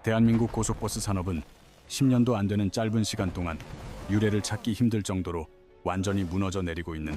대한민국 고속버스 산업은 10년도 안 되는 짧은 시간 동안 유례를 찾기 힘들 정도로 완전히 무너져 내리고 있는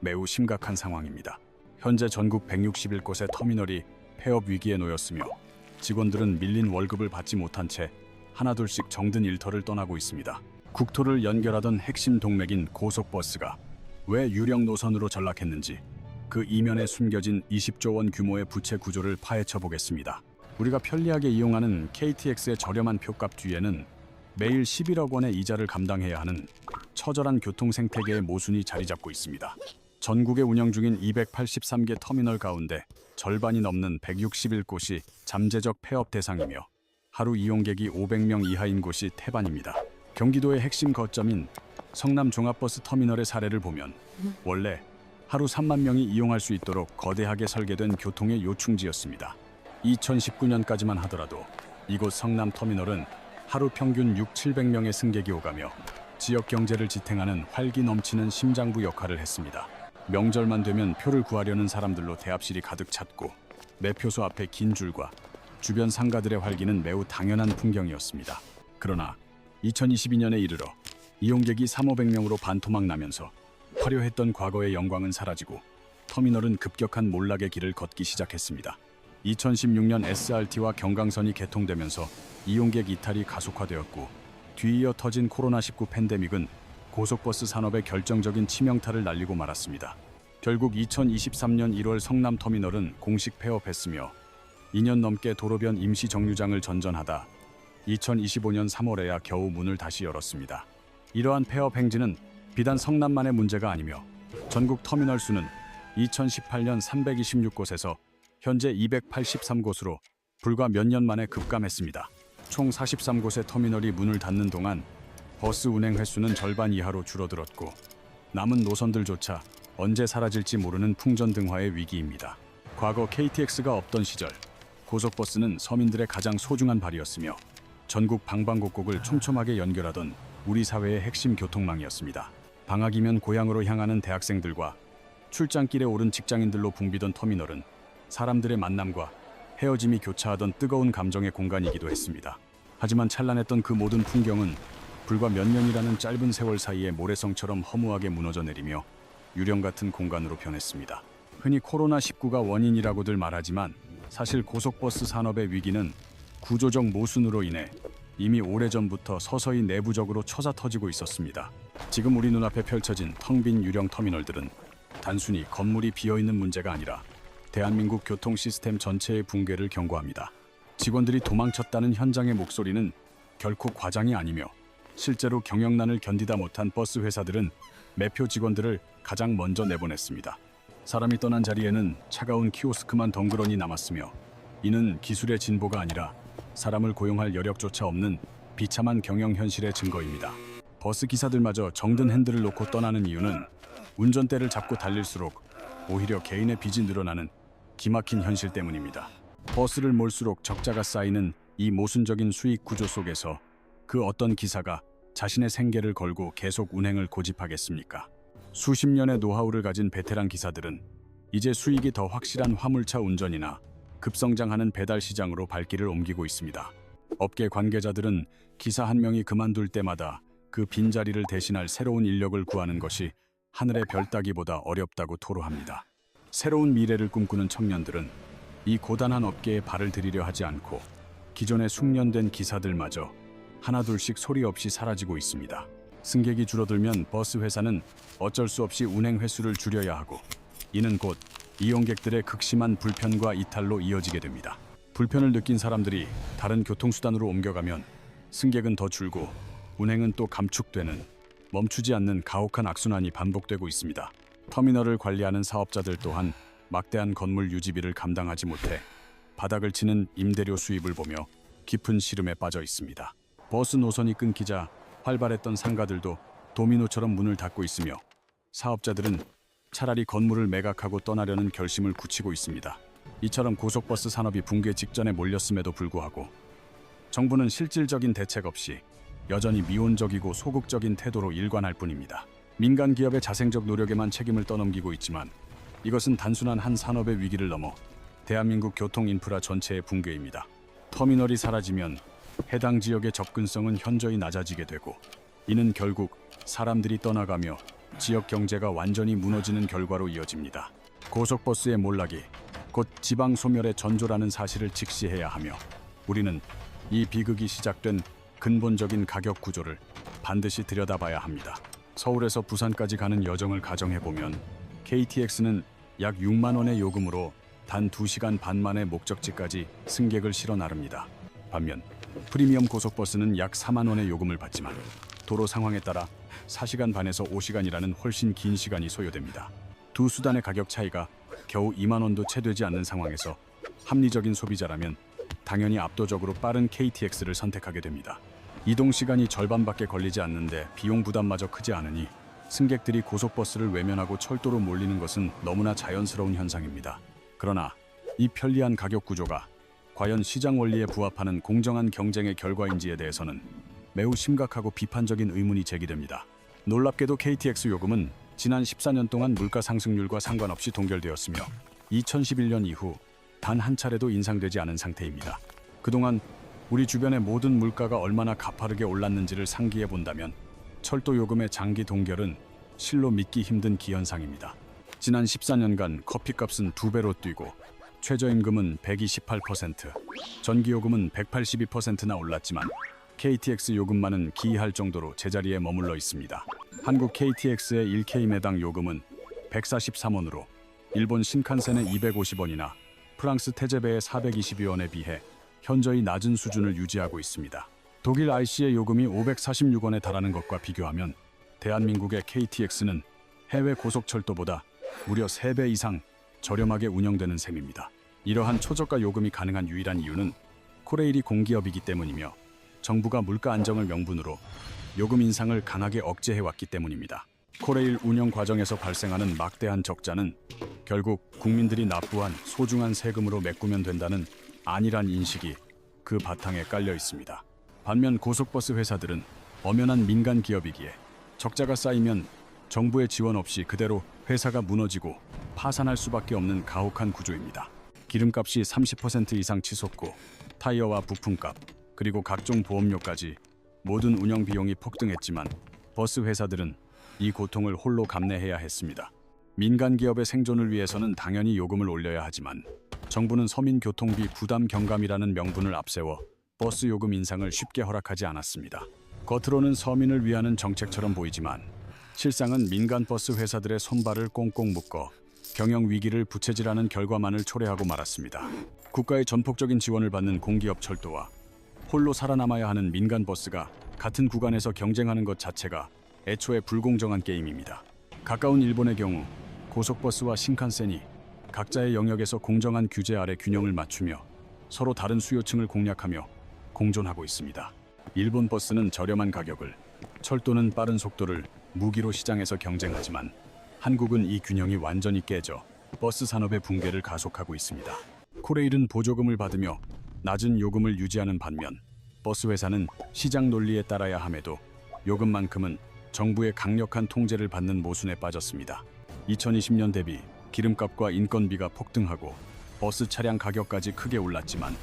매우 심각한 상황입니다. 현재 전국 161곳의 터미널이 폐업 위기에 놓였으며 직원들은 밀린 월급을 받지 못한 채 하나둘씩 정든 일터를 떠나고 있습니다. 국토를 연결하던 핵심 동맥인 고속버스가 왜 유령 노선으로 전락했는지 그 이면에 숨겨진 20조 원 규모의 부채 구조를 파헤쳐 보겠습니다. 우리가 편리하게 이용하는 KTX의 저렴한 표값 뒤에는 매일 11억 원의 이자를 감당해야 하는 처절한 교통 생태계의 모순이 자리 잡고 있습니다. 전국에 운영 중인 283개 터미널 가운데 절반이 넘는 161곳이 잠재적 폐업 대상이며 하루 이용객이 500명 이하인 곳이 태반입니다. 경기도의 핵심 거점인 성남 종합버스 터미널의 사례를 보면 원래 하루 3만 명이 이용할 수 있도록 거대하게 설계된 교통의 요충지였습니다. 2019년까지만 하더라도 이곳 성남 터미널은 하루 평균 600~700명의 승객이 오가며 지역 경제를 지탱하는 활기 넘치는 심장부 역할을 했습니다. 명절만 되면 표를 구하려는 사람들로 대합실이 가득 찼고 매표소 앞에 긴 줄과 주변 상가들의 활기는 매우 당연한 풍경이었습니다. 그러나 2022년에 이르러 이용객이 3~500명으로 반토막 나면서 화려했던 과거의 영광은 사라지고 터미널은 급격한 몰락의 길을 걷기 시작했습니다. 2016년 SRT와 경강선이 개통되면서 이용객 이탈이 가속화되었고 뒤이어 터진 코로나19 팬데믹은 고속버스 산업에 결정적인 치명타를 날리고 말았습니다. 결국 2023년 1월 성남터미널은 공식 폐업했으며 2년 넘게 도로변 임시 정류장을 전전하다 2025년 3월에야 겨우 문을 다시 열었습니다. 이러한 폐업 행진은 비단 성남만의 문제가 아니며 전국 터미널 수는 2018년 326곳에서 현재 283곳으로 불과 몇 년 만에 급감했습니다. 총 43곳의 터미널이 문을 닫는 동안 버스 운행 횟수는 절반 이하로 줄어들었고 남은 노선들조차 언제 사라질지 모르는 풍전등화의 위기입니다. 과거 KTX가 없던 시절 고속버스는 서민들의 가장 소중한 발이었으며 전국 방방곡곡을 촘촘하게 연결하던 우리 사회의 핵심 교통망이었습니다. 방학이면 고향으로 향하는 대학생들과 출장길에 오른 직장인들로 붐비던 터미널은 사람들의 만남과 헤어짐이 교차하던 뜨거운 감정의 공간이기도 했습니다. 하지만 찬란했던 그 모든 풍경은 불과 몇 년이라는 짧은 세월 사이에 모래성처럼 허무하게 무너져 내리며 유령 같은 공간으로 변했습니다. 흔히 코로나19가 원인이라고들 말하지만 사실 고속버스 산업의 위기는 구조적 모순으로 인해 이미 오래전부터 서서히 내부적으로 쳐사터지고 있었습니다. 지금 우리 눈앞에 펼쳐진 텅 빈 유령 터미널들은 단순히 건물이 비어있는 문제가 아니라 대한민국 교통 시스템 전체의 붕괴를 경고합니다. 직원들이 도망쳤다는 현장의 목소리는 결코 과장이 아니며 실제로 경영난을 견디다 못한 버스 회사들은 매표 직원들을 가장 먼저 내보냈습니다. 사람이 떠난 자리에는 차가운 키오스크만 덩그러니 남았으며 이는 기술의 진보가 아니라 사람을 고용할 여력조차 없는 비참한 경영 현실의 증거입니다. 버스 기사들마저 정든 핸들을 놓고 떠나는 이유는 운전대를 잡고 달릴수록 오히려 개인의 빚이 늘어나는 기막힌 현실 때문입니다. 버스를 몰수록 적자가 쌓이는 이 모순적인 수익 구조 속에서 그 어떤 기사가 자신의 생계를 걸고 계속 운행을 고집하겠습니까? 수십 년의 노하우를 가진 베테랑 기사들은 이제 수익이 더 확실한 화물차 운전이나 급성장하는 배달 시장으로 발길을 옮기고 있습니다. 업계 관계자들은 기사 한 명이 그만둘 때마다 그 빈자리를 대신할 새로운 인력을 구하는 것이 하늘의 별 따기보다 어렵다고 토로합니다. 새로운 미래를 꿈꾸는 청년들은 이 고단한 업계에 발을 들이려 하지 않고 기존의 숙련된 기사들마저 하나둘씩 소리 없이 사라지고 있습니다. 승객이 줄어들면 버스 회사는 어쩔 수 없이 운행 횟수를 줄여야 하고 이는 곧 이용객들의 극심한 불편과 이탈로 이어지게 됩니다. 불편을 느낀 사람들이 다른 교통수단으로 옮겨가면 승객은 더 줄고 운행은 또 감축되는 멈추지 않는 가혹한 악순환이 반복되고 있습니다. 터미널을 관리하는 사업자들 또한 막대한 건물 유지비를 감당하지 못해 바닥을 치는 임대료 수입을 보며 깊은 시름에 빠져 있습니다. 버스 노선이 끊기자 활발했던 상가들도 도미노처럼 문을 닫고 있으며 사업자들은 차라리 건물을 매각하고 떠나려는 결심을 굳히고 있습니다. 이처럼 고속버스 산업이 붕괴 직전에 몰렸음에도 불구하고 정부는 실질적인 대책 없이 여전히 미온적이고 소극적인 태도로 일관할 뿐입니다. 민간 기업의 자생적 노력에만 책임을 떠넘기고 있지만 이것은 단순한 한 산업의 위기를 넘어 대한민국 교통 인프라 전체의 붕괴입니다. 터미널이 사라지면 해당 지역의 접근성은 현저히 낮아지게 되고, 이는 결국 사람들이 떠나가며 지역 경제가 완전히 무너지는 결과로 이어집니다. 고속버스의 몰락이 곧 지방 소멸의 전조라는 사실을 직시해야 하며, 우리는 이 비극이 시작된 근본적인 가격 구조를 반드시 들여다봐야 합니다. 서울에서 부산까지 가는 여정을 가정해보면 KTX는 약 6만 원의 요금으로 단 2시간 반 만에 목적지까지 승객을 실어 나릅니다. 반면 프리미엄 고속버스는 약 4만 원의 요금을 받지만 도로 상황에 따라 4시간 반에서 5시간이라는 훨씬 긴 시간이 소요됩니다. 두 수단의 가격 차이가 겨우 2만 원도 채 되지 않는 상황에서 합리적인 소비자라면 당연히 압도적으로 빠른 KTX를 선택하게 됩니다. 이동 시간이 절반밖에 걸리지 않는데 비용 부담마저 크지 않으니 승객들이 고속버스를 외면하고 철도로 몰리는 것은 너무나 자연스러운 현상입니다. 그러나 이 편리한 가격 구조가 과연 시장 원리에 부합하는 공정한 경쟁의 결과인지에 대해서는 매우 심각하고 비판적인 의문이 제기됩니다. 놀랍게도 KTX 요금은 지난 14년 동안 물가 상승률과 상관없이 동결되었으며 2011년 이후 단 한 차례도 인상되지 않은 상태입니다. 그동안 우리 주변의 모든 물가가 얼마나 가파르게 올랐는지를 상기해 본다면 철도 요금의 장기 동결은 실로 믿기 힘든 기현상입니다. 지난 14년간 커피값은 2배로 뛰고 최저임금은 128%, 전기요금은 182%나 올랐지만 KTX 요금만은 기이할 정도로 제자리에 머물러 있습니다. 한국 KTX의 1K매당 요금은 143원으로 일본 신칸센의 250원이나 프랑스 테제베의 422원에 비해 현저히 낮은 수준을 유지하고 있습니다. 독일 IC의 요금이 546원에 달하는 것과 비교하면 대한민국의 KTX는 해외 고속철도보다 무려 3배 이상 저렴하게 운영되는 셈입니다. 이러한 초저가 요금이 가능한 유일한 이유는 코레일이 공기업이기 때문이며 정부가 물가 안정을 명분으로 요금 인상을 강하게 억제해왔기 때문입니다. 코레일 운영 과정에서 발생하는 막대한 적자는 결국 국민들이 납부한 소중한 세금으로 메꾸면 된다는 안일한 인식이 그 바탕에 깔려 있습니다. 반면 고속버스 회사들은 엄연한 민간 기업이기에 적자가 쌓이면 정부의 지원 없이 그대로 회사가 무너지고 파산할 수밖에 없는 가혹한 구조입니다. 기름값이 30% 이상 치솟고 타이어와 부품값, 그리고 각종 보험료까지 모든 운영 비용이 폭등했지만 버스 회사들은 이 고통을 홀로 감내해야 했습니다. 민간 기업의 생존을 위해서는 당연히 요금을 올려야 하지만 정부는 서민 교통비 부담 경감이라는 명분을 앞세워 버스 요금 인상을 쉽게 허락하지 않았습니다. 겉으로는 서민을 위하는 정책처럼 보이지만 실상은 민간 버스 회사들의 손발을 꽁꽁 묶어 경영 위기를 부채질하는 결과만을 초래하고 말았습니다. 국가의 전폭적인 지원을 받는 공기업 철도와 홀로 살아남아야 하는 민간 버스가 같은 구간에서 경쟁하는 것 자체가 애초에 불공정한 게임입니다. 가까운 일본의 경우 고속버스와 신칸센이 각자의 영역에서 공정한 규제 아래 균형을 맞추며 서로 다른 수요층을 공략하며 공존하고 있습니다. 일본 버스는 저렴한 가격을, 철도는 빠른 속도를 무기로 시장에서 경쟁하지만 한국은 이 균형이 완전히 깨져 버스 산업의 붕괴를 가속하고 있습니다. 코레일은 보조금을 받으며 낮은 요금을 유지하는 반면 버스 회사는 시장 논리에 따라야 함에도 요금만큼은 정부의 강력한 통제를 받는 모순에 빠졌습니다. 2020년 대비 기름값과 인건비가 폭등하고 버스 차량 가격까지 크게 올랐지만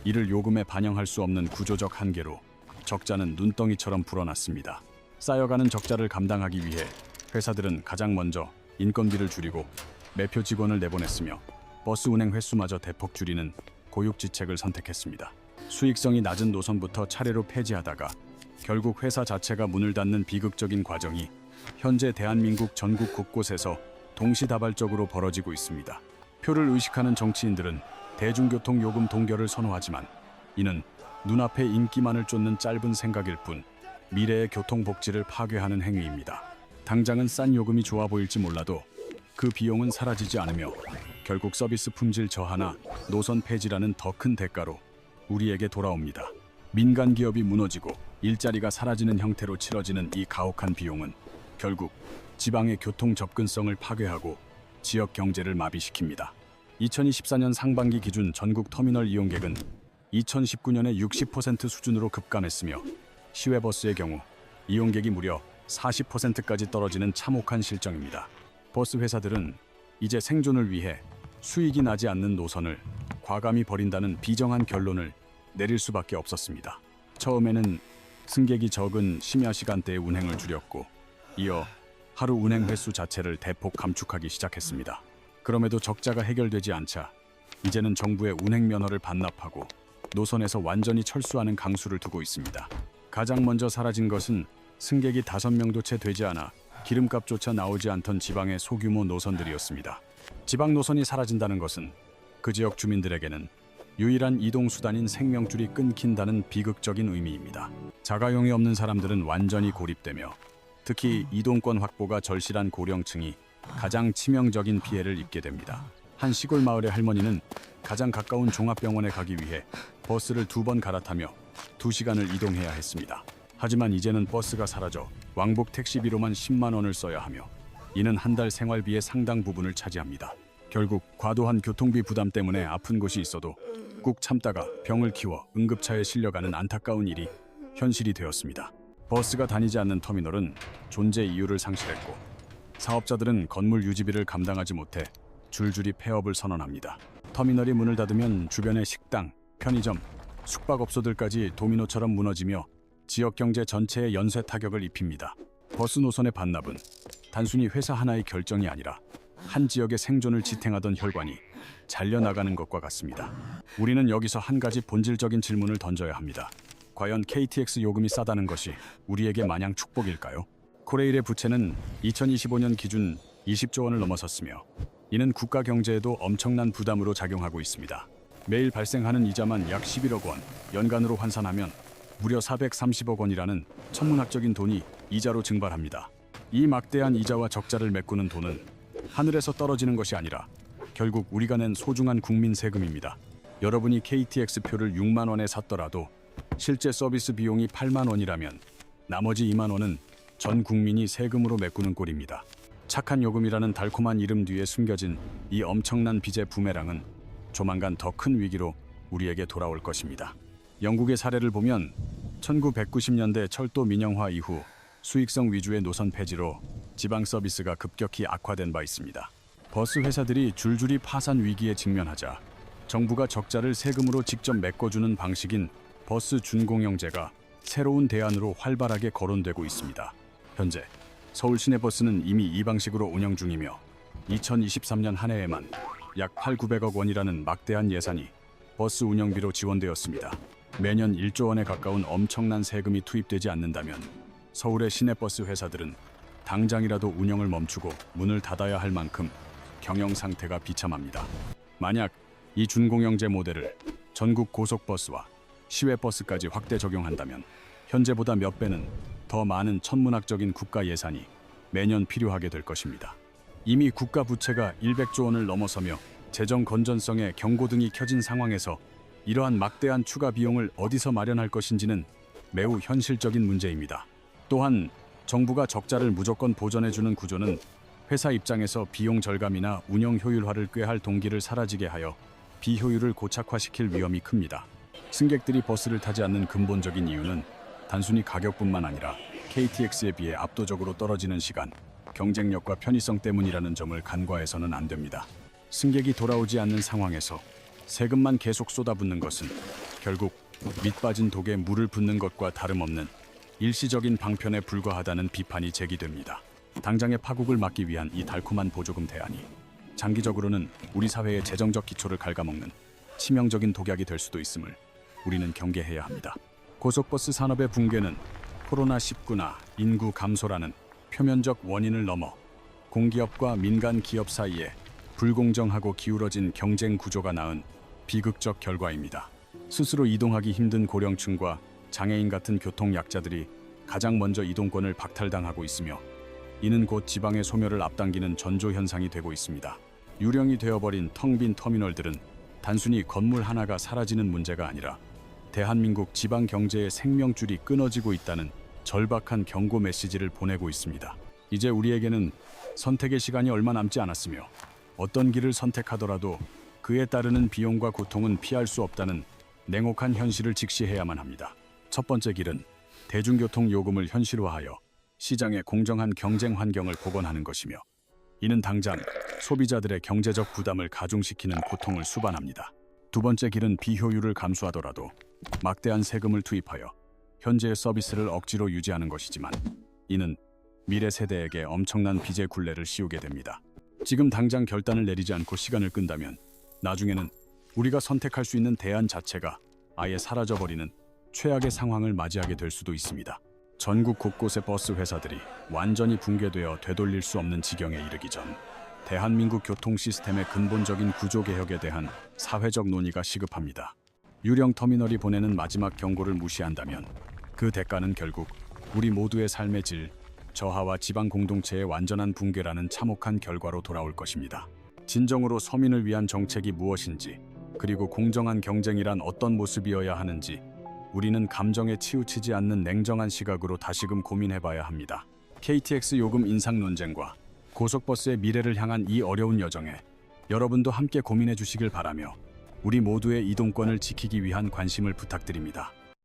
이를 요금에 반영할 수 없는 구조적 한계로 적자는 눈덩이처럼 불어났습니다. 쌓여가는 적자를 감당하기 위해 회사들은 가장 먼저 인건비를 줄이고 매표 직원을 내보냈으며 버스 운행 횟수마저 대폭 줄이는 고육지책을 선택했습니다. 수익성이 낮은 노선부터 차례로 폐지하다가 결국 회사 자체가 문을 닫는 비극적인 과정이 현재 대한민국 전국 곳곳에서 동시다발적으로 벌어지고 있습니다. 표를 의식하는 정치인들은 대중교통 요금 동결을 선호하지만 이는 눈앞의 인기만을 쫓는 짧은 생각일 뿐 미래의 교통복지를 파괴하는 행위입니다. 당장은 싼 요금이 좋아 보일지 몰라도 그 비용은 사라지지 않으며 결국 서비스 품질 저하나 노선 폐지라는 더 큰 대가로 우리에게 돌아옵니다. 민간 기업이 무너지고 일자리가 사라지는 형태로 치러지는 이 가혹한 비용은 결국 지방의 교통 접근성을 파괴하고 지역 경제를 마비시킵니다. 2024년 상반기 기준 전국 터미널 이용객은 2019년의 60% 수준으로 급감했으며 시외버스의 경우 이용객이 무려 40%까지 떨어지는 참혹한 실정입니다. 버스 회사들은 이제 생존을 위해 수익이 나지 않는 노선을 과감히 버린다는 비정한 결론을 내릴 수밖에 없었습니다. 처음에는 승객이 적은 심야 시간대에 운행을 줄였고 이어 하루 운행 횟수 자체를 대폭 감축하기 시작했습니다. 그럼에도 적자가 해결되지 않자 이제는 정부의 운행 면허를 반납하고 노선에서 완전히 철수하는 강수를 두고 있습니다. 가장 먼저 사라진 것은 승객이 5명도 채 되지 않아 기름값조차 나오지 않던 지방의 소규모 노선들이었습니다. 지방 노선이 사라진다는 것은 그 지역 주민들에게는 유일한 이동 수단인 생명줄이 끊긴다는 비극적인 의미입니다. 자가용이 없는 사람들은 완전히 고립되며 특히 이동권 확보가 절실한 고령층이 가장 치명적인 피해를 입게 됩니다. 한 시골 마을의 할머니는 가장 가까운 종합병원에 가기 위해 버스를 2번 갈아타며 2시간을 이동해야 했습니다. 하지만 이제는 버스가 사라져 왕복 택시비로만 10만 원을 써야 하며 이는 한 달 생활비의 상당 부분을 차지합니다. 결국 과도한 교통비 부담 때문에 아픈 곳이 있어도 꾹 참다가 병을 키워 응급차에 실려가는 안타까운 일이 현실이 되었습니다. 버스가 다니지 않는 터미널은 존재 이유를 상실했고 사업자들은 건물 유지비를 감당하지 못해 줄줄이 폐업을 선언합니다. 터미널이 문을 닫으면 주변의 식당, 편의점, 숙박업소들까지 도미노처럼 무너지며 지역 경제 전체에 연쇄 타격을 입힙니다. 버스 노선의 반납은 단순히 회사 하나의 결정이 아니라 한 지역의 생존을 지탱하던 혈관이 잘려나가는 것과 같습니다. 우리는 여기서 한 가지 본질적인 질문을 던져야 합니다. 과연 KTX 요금이 싸다는 것이 우리에게 마냥 축복일까요? 코레일의 부채는 2025년 기준 20조 원을 넘어섰으며 이는 국가 경제에도 엄청난 부담으로 작용하고 있습니다. 매일 발생하는 이자만 약 11억 원, 연간으로 환산하면 무려 430억 원이라는 천문학적인 돈이 이자로 증발합니다. 이 막대한 이자와 적자를 메꾸는 돈은 하늘에서 떨어지는 것이 아니라 결국 우리가 낸 소중한 국민 세금입니다. 여러분이 KTX 표를 6만 원에 샀더라도 실제 서비스 비용이 8만 원이라면 나머지 2만 원은 전 국민이 세금으로 메꾸는 꼴입니다. 착한 요금이라는 달콤한 이름 뒤에 숨겨진 이 엄청난 빚의 부메랑은 조만간 더 큰 위기로 우리에게 돌아올 것입니다. 영국의 사례를 보면 1990년대 철도 민영화 이후 수익성 위주의 노선 폐지로 지방 서비스가 급격히 악화된 바 있습니다. 버스 회사들이 줄줄이 파산 위기에 직면하자 정부가 적자를 세금으로 직접 메꿔주는 방식인 버스 준공영제가 새로운 대안으로 활발하게 거론되고 있습니다. 현재 서울 시내버스는 이미 이 방식으로 운영 중이며 2023년 한 해에만 약 8,900억 원이라는 막대한 예산이 버스 운영비로 지원되었습니다. 매년 1조 원에 가까운 엄청난 세금이 투입되지 않는다면 서울의 시내버스 회사들은 당장이라도 운영을 멈추고 문을 닫아야 할 만큼 경영 상태가 비참합니다. 만약 이 준공영제 모델을 전국 고속버스와 시외버스까지 확대 적용한다면 현재보다 몇 배는 더 많은 천문학적인 국가 예산이 매년 필요하게 될 것입니다. 이미 국가 부채가 100조 원을 넘어서며 재정 건전성에 경고등이 켜진 상황에서 이러한 막대한 추가 비용을 어디서 마련할 것인지는 매우 현실적인 문제입니다. 또한 정부가 적자를 무조건 보전해주는 구조는 회사 입장에서 비용 절감이나 운영 효율화를 꾀할 동기를 사라지게 하여 비효율을 고착화시킬 위험이 큽니다. 승객들이 버스를 타지 않는 근본적인 이유는 단순히 가격뿐만 아니라 KTX에 비해 압도적으로 떨어지는 시간, 경쟁력과 편의성 때문이라는 점을 간과해서는 안 됩니다. 승객이 돌아오지 않는 상황에서 세금만 계속 쏟아붓는 것은 결국 밑빠진 독에 물을 붓는 것과 다름없는 일시적인 방편에 불과하다는 비판이 제기됩니다. 당장의 파국을 막기 위한 이 달콤한 보조금 대안이 장기적으로는 우리 사회의 재정적 기초를 갉아먹는 치명적인 독약이 될 수도 있음을 우리는 경계해야 합니다. 고속버스 산업의 붕괴는 코로나19나 인구 감소라는 표면적 원인을 넘어 공기업과 민간 기업 사이에 불공정하고 기울어진 경쟁 구조가 낳은 비극적 결과입니다. 스스로 이동하기 힘든 고령층과 장애인 같은 교통 약자들이 가장 먼저 이동권을 박탈당하고 있으며 이는 곧 지방의 소멸을 앞당기는 전조 현상이 되고 있습니다. 유령이 되어버린 텅 빈 터미널들은 단순히 건물 하나가 사라지는 문제가 아니라 대한민국 지방 경제의 생명줄이 끊어지고 있다는 절박한 경고 메시지를 보내고 있습니다. 이제 우리에게는 선택의 시간이 얼마 남지 않았으며 어떤 길을 선택하더라도 그에 따르는 비용과 고통은 피할 수 없다는 냉혹한 현실을 직시해야만 합니다. 첫 번째 길은 대중교통 요금을 현실화하여 시장의 공정한 경쟁 환경을 복원하는 것이며 이는 당장 소비자들의 경제적 부담을 가중시키는 고통을 수반합니다. 두 번째 길은 비효율을 감수하더라도 막대한 세금을 투입하여 현재의 서비스를 억지로 유지하는 것이지만 이는 미래 세대에게 엄청난 빚의 굴레를 씌우게 됩니다. 지금 당장 결단을 내리지 않고 시간을 끈다면 나중에는 우리가 선택할 수 있는 대안 자체가 아예 사라져버리는 최악의 상황을 맞이하게 될 수도 있습니다. 전국 곳곳의 버스 회사들이 완전히 붕괴되어 되돌릴 수 없는 지경에 이르기 전 대한민국 교통 시스템의 근본적인 구조 개혁에 대한 사회적 논의가 시급합니다. 유령 터미널이 보내는 마지막 경고를 무시한다면 그 대가는 결국 우리 모두의 삶의 질, 저하와 지방 공동체의 완전한 붕괴라는 참혹한 결과로 돌아올 것입니다. 진정으로 서민을 위한 정책이 무엇인지, 그리고 공정한 경쟁이란 어떤 모습이어야 하는지 우리는 감정에 치우치지 않는 냉정한 시각으로 다시금 고민해봐야 합니다. KTX 요금 인상 논쟁과 고속버스의 미래를 향한 이 어려운 여정에 여러분도 함께 고민해 주시길 바라며 우리 모두의 이동권을 지키기 위한 관심을 부탁드립니다.